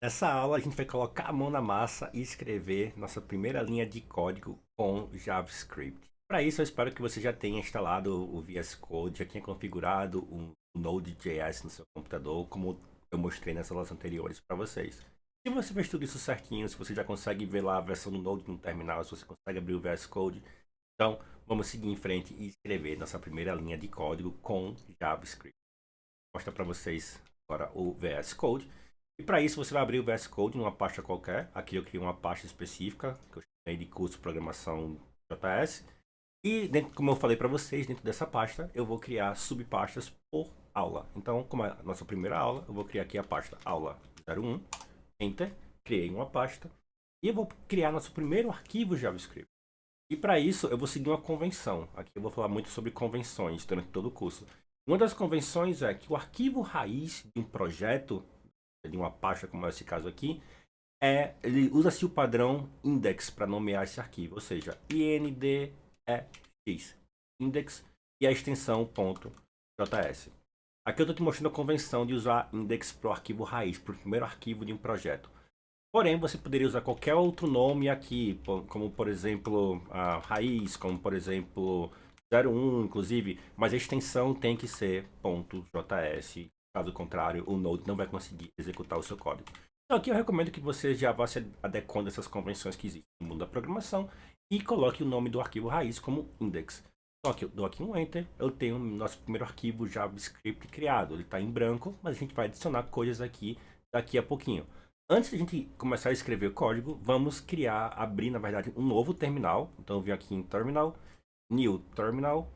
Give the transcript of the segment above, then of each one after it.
Nessa aula a gente vai colocar a mão na massa e escrever nossa primeira linha de código com JavaScript. Para isso eu espero que você já tenha instalado o VS Code, já tenha configurado o Node.js no seu computador, como eu mostrei nas aulas anteriores para vocês. Se você fez tudo isso certinho, se você já consegue ver lá a versão do Node no terminal, se você consegue abrir o VS Code, então vamos seguir em frente e escrever nossa primeira linha de código com JavaScript. Vou mostrar para vocês agora o VS Code. E para isso você vai abrir o VS Code numa pasta qualquer. Aqui eu criei uma pasta específica, que eu chamei de curso de programação JS. E dentro, como eu falei para vocês, dentro dessa pasta eu vou criar subpastas por aula. Então, como é a nossa primeira aula, eu vou criar aqui a pasta aula 01, Enter, criei uma pasta. E eu vou criar nosso primeiro arquivo JavaScript. E para isso eu vou seguir uma convenção. Aqui eu vou falar muito sobre convenções durante todo o curso. Uma das convenções é que o arquivo raiz de um projeto, de uma pasta como é esse caso aqui, ele usa-se o padrão index para nomear esse arquivo, ou seja, index, index e a extensão .js. Aqui eu estou te mostrando a convenção de usar index para o arquivo raiz, para o primeiro arquivo de um projeto. Porém, você poderia usar qualquer outro nome aqui, como por exemplo a raiz, como por exemplo 01, inclusive, mas a extensão tem que ser .js. Caso contrário, o Node não vai conseguir executar o seu código. Então aqui eu recomendo que você já vá se adequando a essas convenções que existem no mundo da programação e coloque o nome do arquivo raiz como index. Então aqui eu dou aqui um Enter, eu tenho o nosso primeiro arquivo JavaScript criado. Ele está em branco, mas a gente vai adicionar coisas aqui daqui a pouquinho. Antes de a gente começar a escrever o código, vamos abrir na verdade um novo terminal. Então eu venho aqui em Terminal, New Terminal,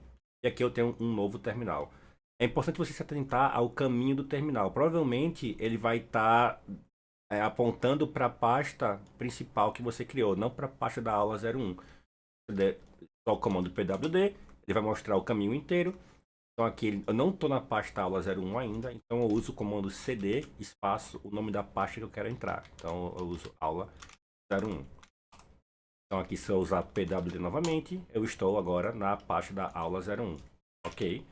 e aqui eu tenho um novo terminal. É importante você se atentar ao caminho do terminal. Provavelmente ele vai estar apontando para a pasta principal que você criou, não para a pasta da aula 01. Só o comando pwd, ele vai mostrar o caminho inteiro. Então aqui eu não estou na pasta aula 01 ainda, então eu uso o comando cd espaço o nome da pasta que eu quero entrar. Então eu uso aula 01. Então aqui se eu usar pwd novamente, eu estou agora na pasta da aula 01. Ok?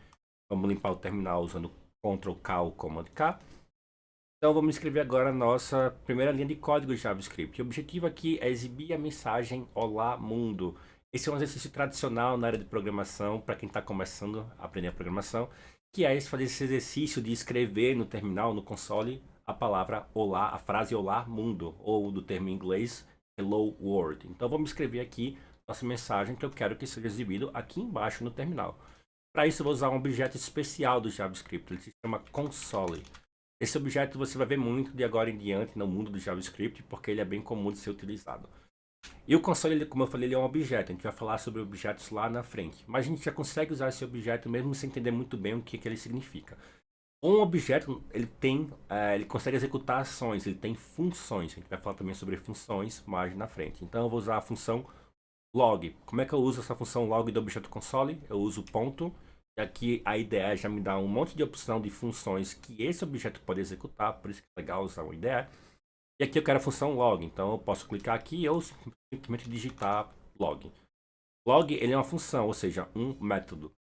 Vamos limpar o terminal usando Ctrl K ou Command K. Então vamos escrever agora a nossa primeira linha de código JavaScript. O objetivo aqui é exibir a mensagem Olá Mundo. Esse é um exercício tradicional na área de programação para quem está começando a aprender a programação, que é fazer esse exercício de escrever no terminal, no console, a palavra Olá, a frase Olá Mundo, ou do termo em inglês Hello World. Então vamos escrever aqui nossa mensagem que eu quero que seja exibido aqui embaixo no terminal. Para isso eu vou usar um objeto especial do JavaScript, ele se chama console. Esse objeto você vai ver muito de agora em diante no mundo do JavaScript, porque ele é bem comum de ser utilizado. E o console, como eu falei, ele é um objeto. A gente vai falar sobre objetos lá na frente. Mas a gente já consegue usar esse objeto mesmo sem entender muito bem o que ele significa. Um objeto, ele consegue executar ações, ele tem funções. A gente vai falar também sobre funções mais na frente. Então eu vou usar a função log. Como é que eu uso essa função log do objeto console? Eu uso ponto. E aqui a IDE já me dá um monte de opção de funções que esse objeto pode executar, por isso que é legal usar o IDE. E aqui eu quero a função log, então eu posso clicar aqui e eu simplesmente digitar log. Log ele é uma função, ou seja, um método.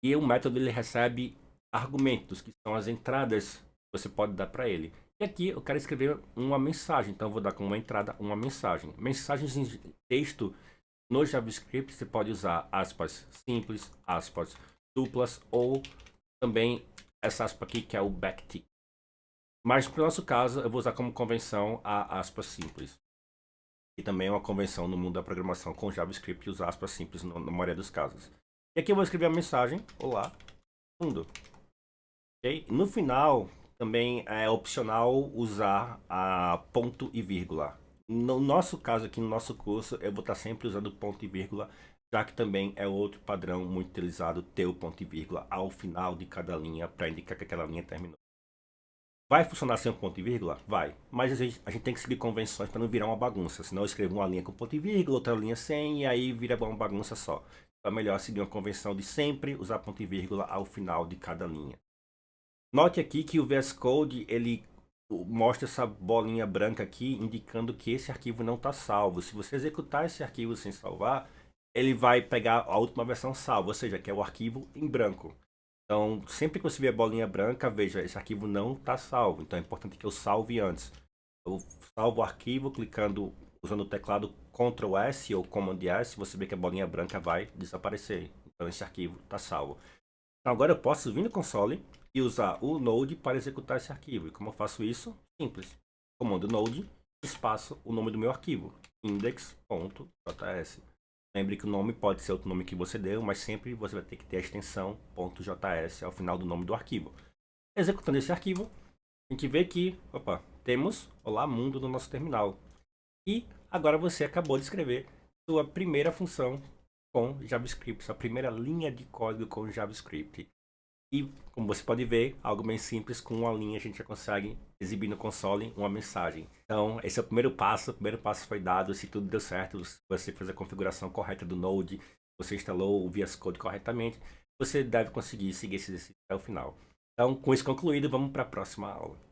E o método ele recebe argumentos, que são as entradas que você pode dar para ele. E aqui eu quero escrever uma mensagem, então eu vou dar como uma entrada uma mensagem. Mensagens em texto no JavaScript você pode usar aspas simples, aspas duplas ou também essa aspa aqui que é o backtick. Mas para o nosso caso eu vou usar como convenção a aspas simples. E também é uma convenção no mundo da programação com JavaScript usar aspas simples na maioria dos casos. E aqui eu vou escrever a mensagem, olá, mundo. Okay? No final também é opcional usar a ponto e vírgula. No nosso caso aqui, no nosso curso, eu vou estar sempre usando ponto e vírgula, já que também é outro padrão muito utilizado ter o ponto e vírgula ao final de cada linha para indicar que aquela linha terminou. Vai funcionar sem um ponto e vírgula? Vai. Mas a gente tem que seguir convenções para não virar uma bagunça. Senão eu escrevo uma linha com ponto e vírgula, outra linha sem, e aí vira uma bagunça só. Então é melhor seguir uma convenção de sempre usar ponto e vírgula ao final de cada linha. Note aqui que o VS Code ele mostra essa bolinha branca aqui, indicando que esse arquivo não está salvo. Se você executar esse arquivo sem salvar, ele vai pegar a última versão salva, ou seja, que é o arquivo em branco. Então, sempre que você ver a bolinha branca, veja, esse arquivo não está salvo. Então é importante que eu salve antes. Eu salvo o arquivo clicando, usando o teclado Ctrl S ou Command S, você vê que a bolinha branca vai desaparecer. Então esse arquivo está salvo. Então agora eu posso vir no console e usar o Node para executar esse arquivo. E como eu faço isso? Simples. Comando Node, espaço, o nome do meu arquivo, index.js. Lembre que o nome pode ser outro nome que você deu, mas sempre você vai ter que ter a extensão .js ao final do nome do arquivo. Executando esse arquivo, a gente vê que, opa, temos Olá Mundo no nosso terminal. E agora você acabou de escrever sua primeira função com JavaScript, sua primeira linha de código com JavaScript. E, como você pode ver, algo bem simples, com uma linha a gente já consegue exibir no console uma mensagem. Então, esse é o primeiro passo foi dado, se tudo deu certo, você fez a configuração correta do Node, você instalou o VS Code corretamente, você deve conseguir seguir esse exercício até o final. Então, com isso concluído, vamos para a próxima aula.